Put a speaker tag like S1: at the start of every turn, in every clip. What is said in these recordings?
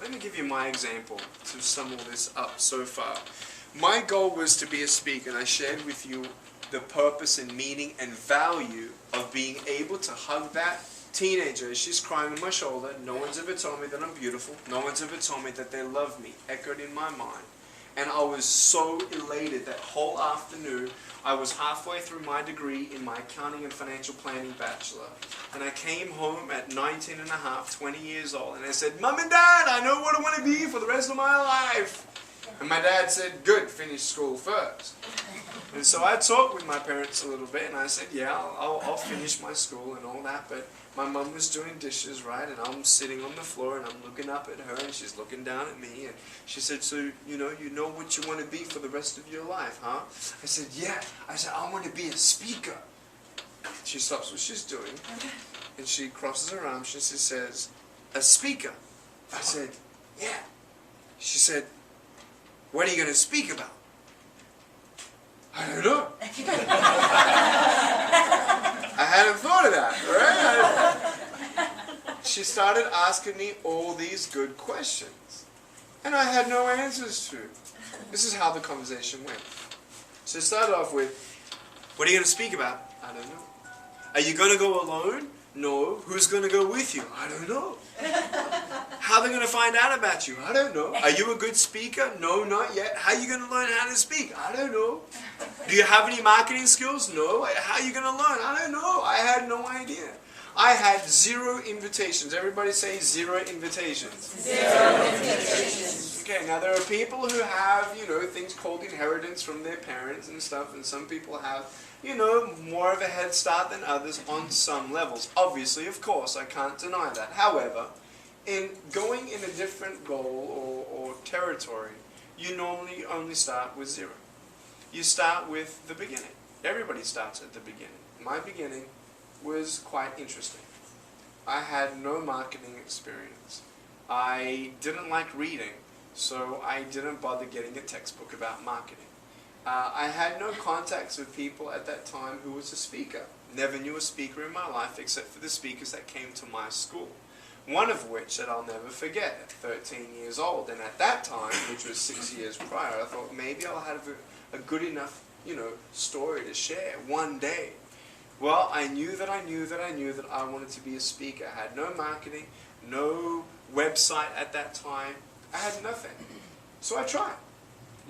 S1: going to give you my example to sum all this up so far. My goal was to be a speaker, and I shared with you the purpose and meaning and value of being able to hug that teenager as she's crying on my shoulder. No one's ever told me that I'm beautiful. No one's ever told me that they love me, echoed in my mind. And I was so elated that whole afternoon. I was halfway through my degree in my accounting and financial planning bachelor. And I came home at 19 and a half, 20 years old, and I said, Mom and Dad, I know what I want to be for the rest of my life. And my dad said, good, finish school first. And so I talked with my parents a little bit, and I said, yeah, I'll finish my school and all that. But my mum was doing dishes, right? And I'm sitting on the floor, and I'm looking up at her, and she's looking down at me. And she said, so, you know what you want to be for the rest of your life, huh? I said, yeah. I said, I want to be a speaker. She stops what she's doing, and she crosses her arms, and she says, a speaker? I said, yeah. She said, what are you going to speak about? I don't know. I hadn't thought of that, right? She started asking me all these good questions, and I had no answers to. This is how the conversation went. So it started off with, what are you going to speak about? I don't know. Are you going to go alone? No. Who's going to go with you? I don't know. How are they going to find out about you? I don't know. Are you a good speaker? No, not yet. How are you going to learn how to speak? I don't know. Do you have any marketing skills? No. How are you going to learn? I don't know. I had no idea. I had 0 invitations. Everybody say 0 invitations.
S2: 0 invitations.
S1: Okay, now there are people who have, things called inheritance from their parents and stuff, and some people have, more of a head start than others on some levels. Obviously, of course, I can't deny that. However, in going in a different goal or territory, you normally only start with 0. You start with the beginning. Everybody starts at the beginning. My beginning was quite interesting. I had no marketing experience. I didn't like reading, so I didn't bother getting a textbook about marketing. I had no contacts with people at that time who was a speaker. Never knew a speaker in my life except for the speakers that came to my school. One of which that I'll never forget, at 13 years old. And at that time, which was 6 years prior, I thought maybe I'll have a good enough, story to share one day. Well, I knew that I wanted to be a speaker. I had no marketing, no website at that time. I had nothing. So I tried.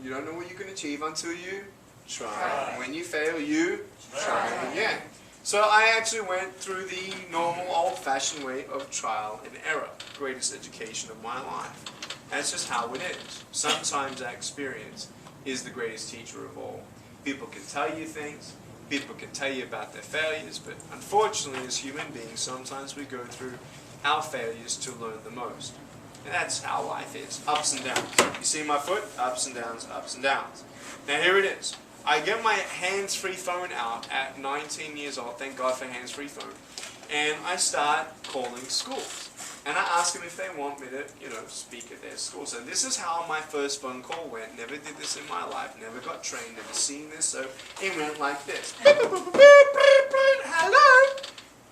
S1: You don't know what you can achieve until you try. When you fail, you try again. So I actually went through the normal old-fashioned way of trial and error. Greatest education of my life. That's just how it is. Sometimes our experience is the greatest teacher of all. People can tell you things. People can tell you about their failures, but unfortunately as human beings, sometimes we go through our failures to learn the most. And that's how life is. Ups and downs. You see my foot? Ups and downs, ups and downs. Now here it is. I get my hands-free phone out at 19 years old. Thank God for hands-free phone. And I start calling schools. And I ask them if they want me to, speak at their school. So this is how my first phone call went. Never did this in my life. Never got trained. Never seen this. So it went like this. Hello?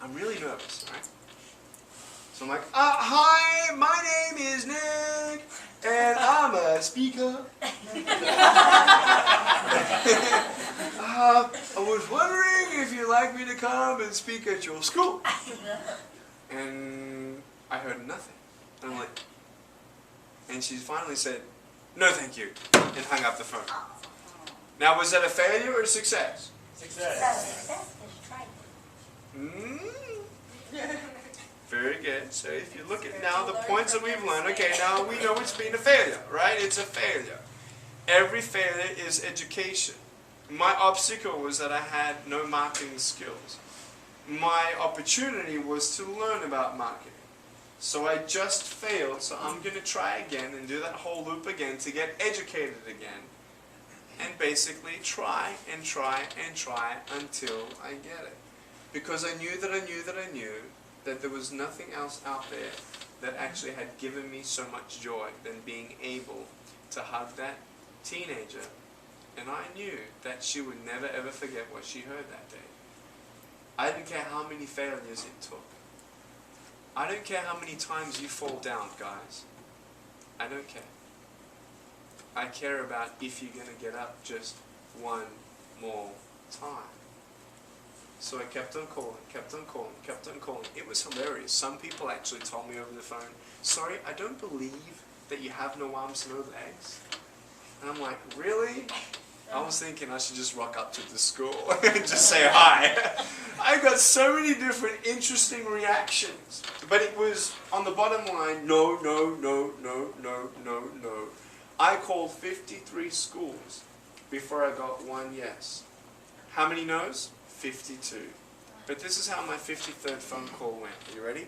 S1: I'm really nervous, right? So I'm like, hi, my name is Nick, and I'm a speaker. I was wondering if you'd like me to come and speak at your school. And I heard nothing. And I'm like, and she finally said, no thank you, and hung up the phone. Now, was that a failure or a success?
S2: Success.
S1: Very good. So if you look at now the points that we've learned, okay, now we know it's been a failure, right? It's a failure. Every failure is education. My obstacle was that I had no marketing skills. My opportunity was to learn about marketing. So I just failed, so I'm going to try again and do that whole loop again to get educated again. And basically try and try and try until I get it. Because I knew that there was nothing else out there that actually had given me so much joy than being able to hug that teenager. And I knew that she would never ever forget what she heard that day. I didn't care how many failures it took. I don't care how many times you fall down, guys. I don't care. I care about if you're going to get up just one more time. So I kept on calling, kept on calling, kept on calling. It was hilarious. Some people actually told me over the phone, sorry, I don't believe that you have no arms, no legs. And I'm like, really? I was thinking I should just rock up to the school and just say hi. I got so many different interesting reactions. But it was, on the bottom line, no, no, no, no, no, no, no. I called 53 schools before I got one yes. How many no's? 52. But this is how my 53rd phone call went. Are you ready?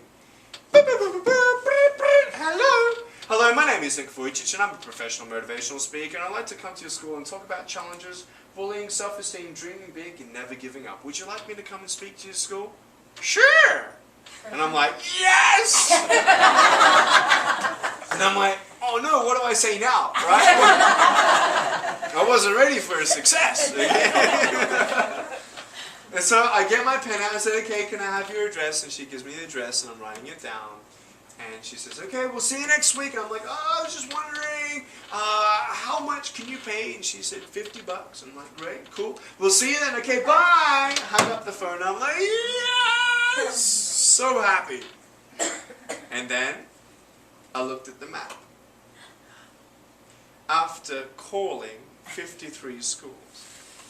S1: Hello. Hello, my name is Nick Vujicic and I'm a professional motivational speaker, and I'd like to come to your school and talk about challenges, bullying, self-esteem, dreaming big and never giving up. Would you like me to come and speak to your school? Sure. And I'm like, yes! And I'm like, oh no, what do I say now, right? I wasn't ready for a success. And so I get my pen out and said, okay, can I have your address? And she gives me the address and I'm writing it down. And she says, okay, we'll see you next week. And I'm like, oh, I was just wondering, how much can you pay? And she said, $50. I'm like, great, cool. We'll see you then. Okay, bye. Hung up the phone. And I'm like, yes! So happy. And then I looked at the map. After calling 53 schools,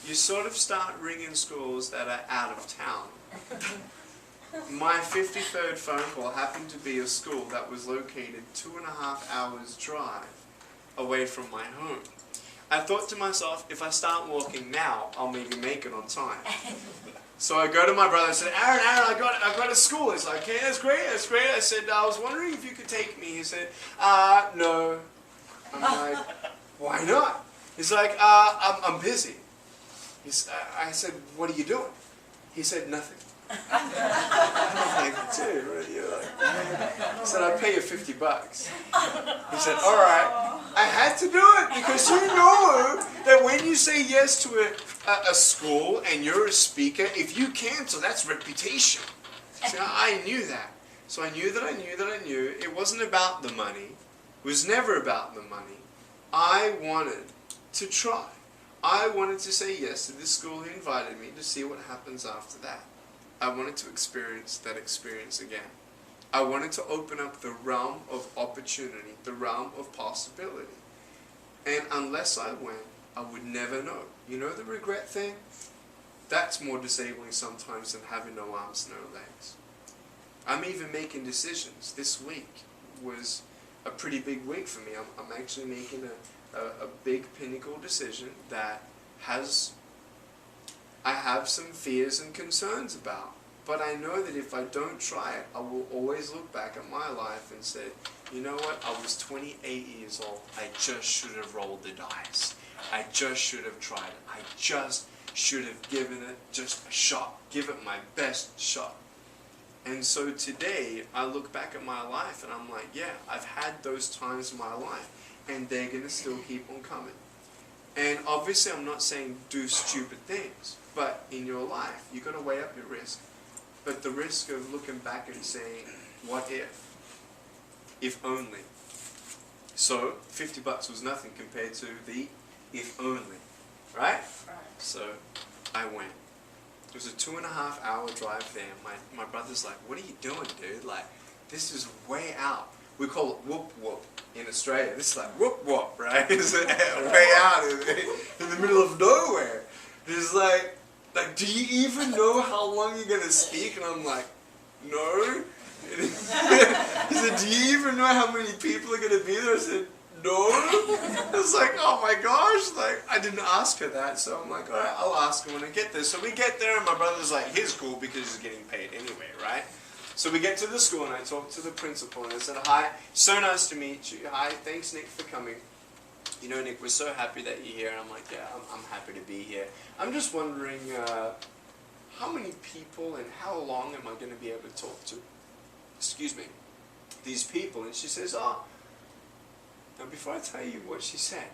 S1: you sort of start ringing schools that are out of town. My 53rd phone call happened to be a school that was located 2.5 hours drive away from my home. I thought to myself, if I start walking now, I'll maybe make it on time. So I go to my brother and said, Aaron, I got a school. He's like, okay, that's great, that's great. I said, I was wondering if you could take me. He said, no. I'm like, why not? He's like, I'm busy. I said, what are you doing? He said, nothing. I'm like, dude, what are you like? I said, I'll pay you $50. He said, all right. I had to do it because you know that when you say yes to a school and you're a speaker, if you cancel, that's reputation. So I knew that. So I knew that I knew that I knew. It wasn't about the money. It was never about the money. I wanted to try. I wanted to say yes to this school who invited me to see what happens after that. I wanted to experience that experience again. I wanted to open up the realm of opportunity, the realm of possibility. And unless I went, I would never know. You know the regret thing? That's more disabling sometimes than having no arms, no legs. I'm even making decisions. This week was a pretty big week for me. I'm actually making a big pinnacle decision that I have some fears and concerns about. But I know that if I don't try it, I will always look back at my life and say, you know what, I was 28 years old. I just should have rolled the dice. I just should have tried it. I just should have given it just a shot. Give it my best shot. And so today, I look back at my life and I'm like, yeah, I've had those times in my life. And they're going to still keep on coming. And obviously I'm not saying do stupid things, but in your life, you've got to weigh up your risk. But the risk of looking back and saying, what if only. So $50 was nothing compared to the if only, right? So I went. It was a 2.5 hour drive there. My brother's like, what are you doing, dude? Like, this is way out. We call it whoop whoop in Australia. This is like whoop whoop, right? It's way out in the middle of nowhere. It's like, do you even know how long you're going to speak? And I'm like, no. He said, do you even know how many people are going to be there? I said, no. It's like, oh my gosh. Like, I didn't ask her that. So I'm like, all right, I'll ask her when I get there. So we get there and my brother's like, he's cool because he's getting paid anyway, right? So we get to the school and I talked to the principal and I said, hi, so nice to meet you. Hi, thanks Nick for coming. You know, Nick, we're so happy that you're here. And I'm like, yeah, I'm happy to be here. I'm just wondering how many people and how long am I going to be able to talk to, these people? And she says, oh, now before I tell you what she said,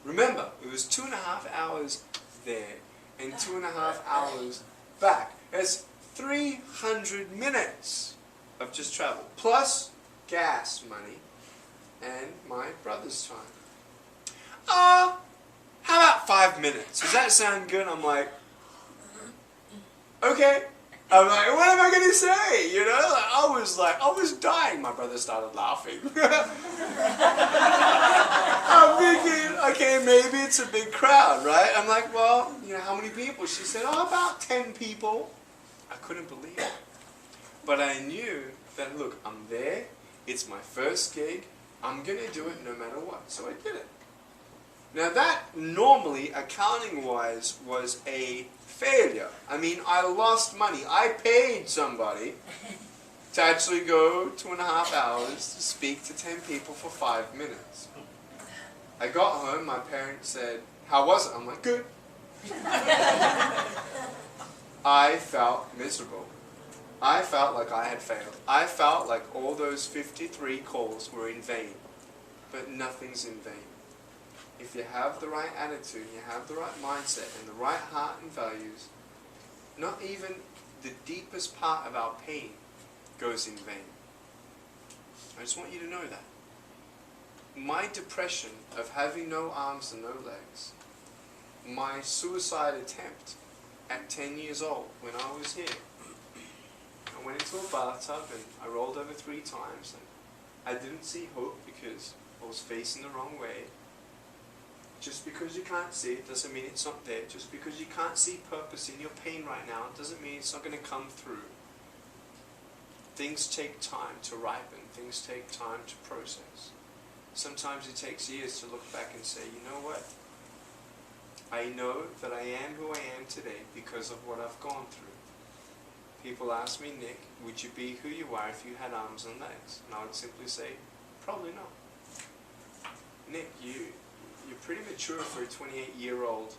S1: remember, it was 2.5 hours there and 2.5 hours back. That's 300 minutes of just travel, plus gas money, and my brother's time. How about 5 minutes? Does that sound good? I'm like, okay. I'm like, what am I going to say? You know, I was dying. My brother started laughing. I'm thinking, okay, maybe it's a big crowd, right? I'm like, well, you know, how many people? She said, about 10 people. I couldn't believe it. But I knew that, look, I'm there. It's my first gig. I'm going to do it no matter what. So I did it. Now that normally, accounting-wise, was a failure. I mean, I lost money. I paid somebody to actually go 2.5 hours to speak to 10 people for 5 minutes. I got home, my parents said, how was it? I'm like, good. I felt miserable. I felt like I had failed. I felt like all those 53 calls were in vain. But nothing's in vain. If you have the right attitude, you have the right mindset, and the right heart and values, not even the deepest part of our pain goes in vain. I just want you to know that. My depression of having no arms and no legs, my suicide attempt at 10 years old when I was here, I went into a bathtub and I rolled over 3 times, and I didn't see hope because I was facing the wrong way. Just because you can't see it doesn't mean it's not there. Just because you can't see purpose in your pain right now doesn't mean it's not going to come through. Things take time to ripen. Things take time to process. Sometimes it takes years to look back and say, you know what? I know that I am who I am today because of what I've gone through. People ask me, Nick, would you be who you are if you had arms and legs? And I would simply say, probably not. Nick, you're pretty mature for a 28-year-old.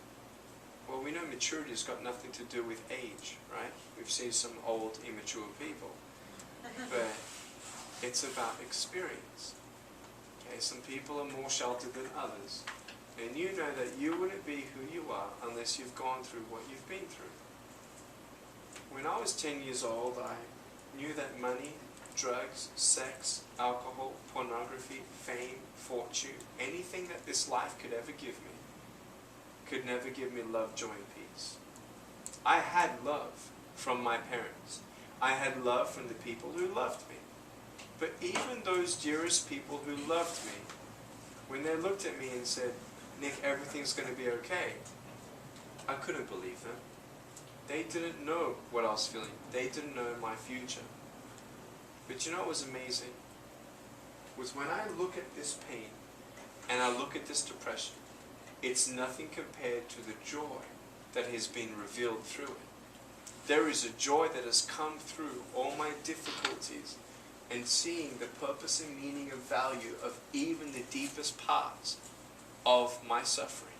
S1: Well, we know maturity's got nothing to do with age, right? We've seen some old, immature people. But it's about experience. Okay, some people are more sheltered than others. And you know that you wouldn't be who you are unless you've gone through what you've been through. When I was 10 years old, I knew that money, drugs, sex, alcohol, pornography, fame, fortune, anything that this life could ever give me, could never give me love, joy, and peace. I had love from my parents. I had love from the people who loved me. But even those dearest people who loved me, when they looked at me and said, Nick, everything's going to be okay, I couldn't believe them. They didn't know what I was feeling. They didn't know my future. But you know what was amazing? Was when I look at this pain and I look at this depression, it's nothing compared to the joy that has been revealed through it. There is a joy that has come through all my difficulties and seeing the purpose and meaning and value of even the deepest parts of my suffering.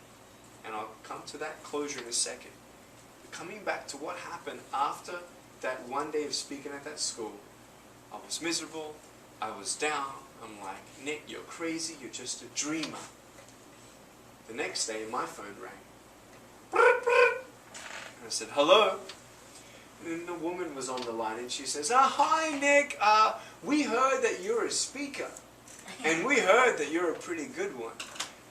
S1: And I'll come to that closure in a second. But coming back to what happened after that one day of speaking at that school, I was miserable, I was down, I'm like, Nick, you're crazy, you're just a dreamer. The next day, my phone rang. And I said, hello? And then the woman was on the line and she says, hi Nick, we heard that you're a speaker. And we heard that you're a pretty good one.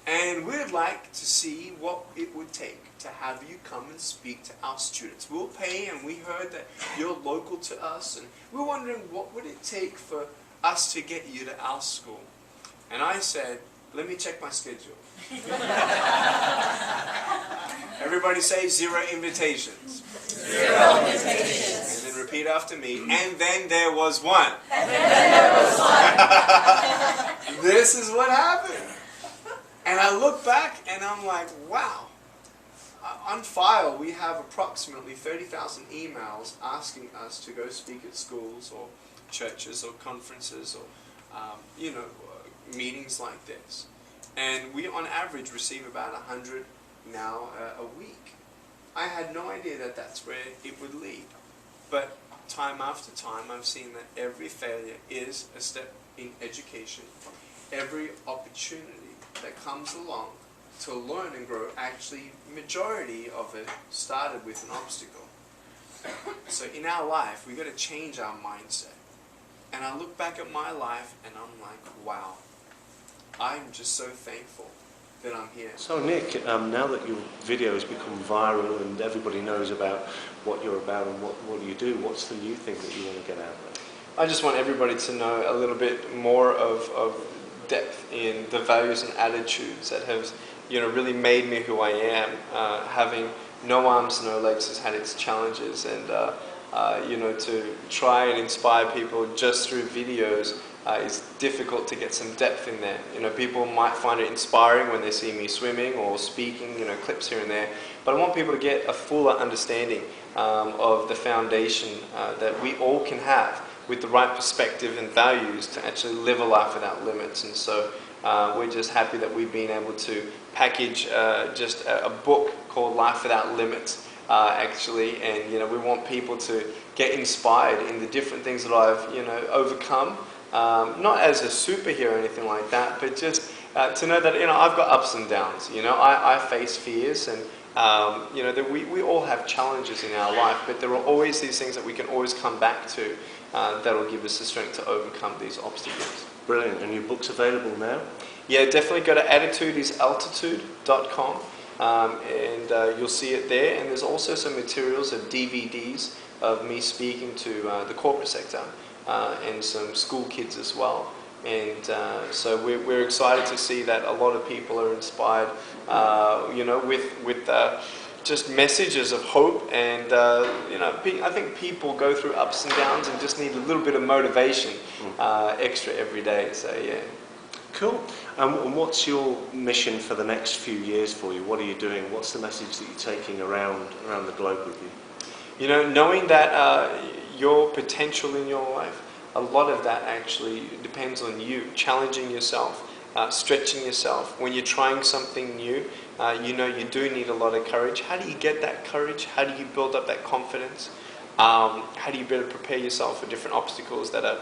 S1: And we'd like to see what it would take to have you come and speak to our students. We'll pay, and we heard that you're local to us, and we're wondering what would it take for us to get you to our school. And I said, let me check my schedule. Everybody say 0 invitations.
S2: 0 invitations.
S1: And then repeat after me. And then there was one.
S2: And then there was one.
S1: This is what happened. And I look back and I'm like, wow. On file, we have approximately 30,000 emails asking us to go speak at schools or churches or conferences or, meetings like this. And we, on average, receive about 100 now a week. I had no idea that that's where it would lead. But time after time, I've seen that every failure is a step in education. Every opportunity that comes along to learn and grow, actually, majority of it started with an obstacle. So in our life, we've got to change our mindset. And I look back at my life and I'm like, wow, I'm just so thankful that I'm here.
S3: So Nick, now that your video has become viral and everybody knows about what you're about and what you do, what's the new thing that you want to get out there?
S1: I just want everybody to know a little bit more of depth in the values and attitudes that have, really made me who I am. Having no arms, no legs has had its challenges, and to try and inspire people just through videos is difficult to get some depth in there. People might find it inspiring when they see me swimming or speaking, clips here and there, but I want people to get a fuller understanding of the foundation that we all can have with the right perspective and values to actually live a life without limits. And so we're just happy that we've been able to package just a book called Life Without Limits, actually, and we want people to get inspired in the different things that I've overcome, not as a superhero or anything like that, but just to know that I've got ups and downs. I face fears, and that we all have challenges in our life, but there are always these things that we can always come back to that'll give us the strength to overcome these obstacles.
S3: Brilliant. And your book's available now?
S1: Yeah, definitely go to attitudesaltitude.com, and you'll see it there. And there's also some materials of DVDs of me speaking to the corporate sector and some school kids as well. And so we're excited to see that a lot of people are inspired, with just messages of hope. And I think people go through ups and downs and just need a little bit of motivation extra every day. So yeah.
S3: Cool. And what's your mission for the next few years for you? What are you doing? What's the message that you're taking around the globe with you?
S1: Knowing that your potential in your life, a lot of that actually depends on you, challenging yourself, stretching yourself. When you're trying something new, you do need a lot of courage. How do you get that courage? How do you build up that confidence? How do you better prepare yourself for different obstacles that are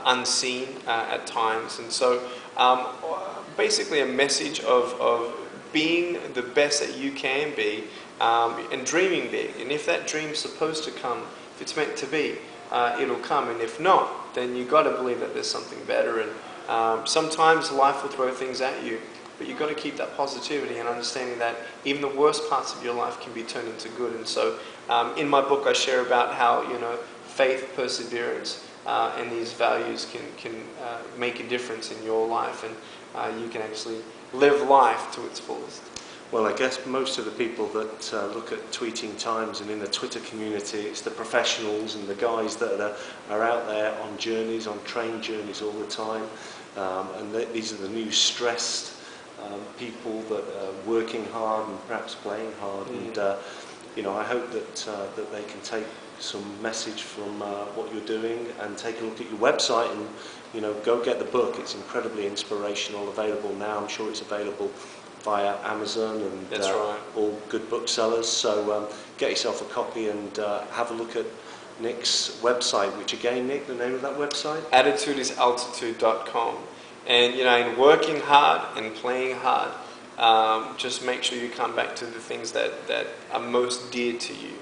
S1: unseen at times? And so basically a message of being the best that you can be, and dreaming big. And if that dream's supposed to come, if it's meant to be, it'll come. And if not, then you've got to believe that there's something better. And sometimes life will throw things at you, but you've got to keep that positivity and understanding that even the worst parts of your life can be turned into good. And so in my book I share about how faith, perseverance, and these values can make a difference in your life, and you can actually live life to its fullest.
S3: Well, I guess most of the people that look at Tweeting Times and in the Twitter community, it's the professionals and the guys that are out there on journeys, on train journeys all the time, and these are the new stressed people that are working hard and perhaps playing hard. And I hope that they can take some message from what you're doing and take a look at your website and go get the book. It's incredibly inspirational. Available now. I'm sure it's available via Amazon and
S1: That's right.
S3: all good booksellers. So get yourself a copy and have a look at Nick's website, which again, Nick, the name of that website?
S1: attitudesaltitude.com. And in working hard and playing hard, just make sure you come back to the things that are most dear to you.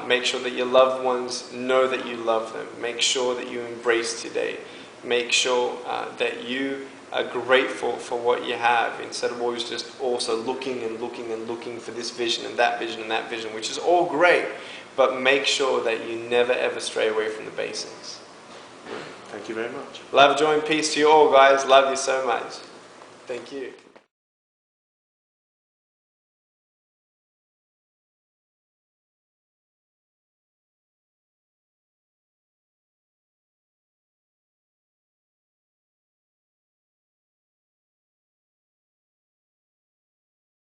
S1: Make sure that your loved ones know that you love them. Make sure that you embrace today. Make sure that you are grateful for what you have, instead of always just also looking and looking and looking for this vision and that vision and that vision, which is all great, but make sure that you never ever stray away from the basics.
S3: Thank you very much.
S1: Love, joy and peace to you all, guys. Love you so much. Thank you.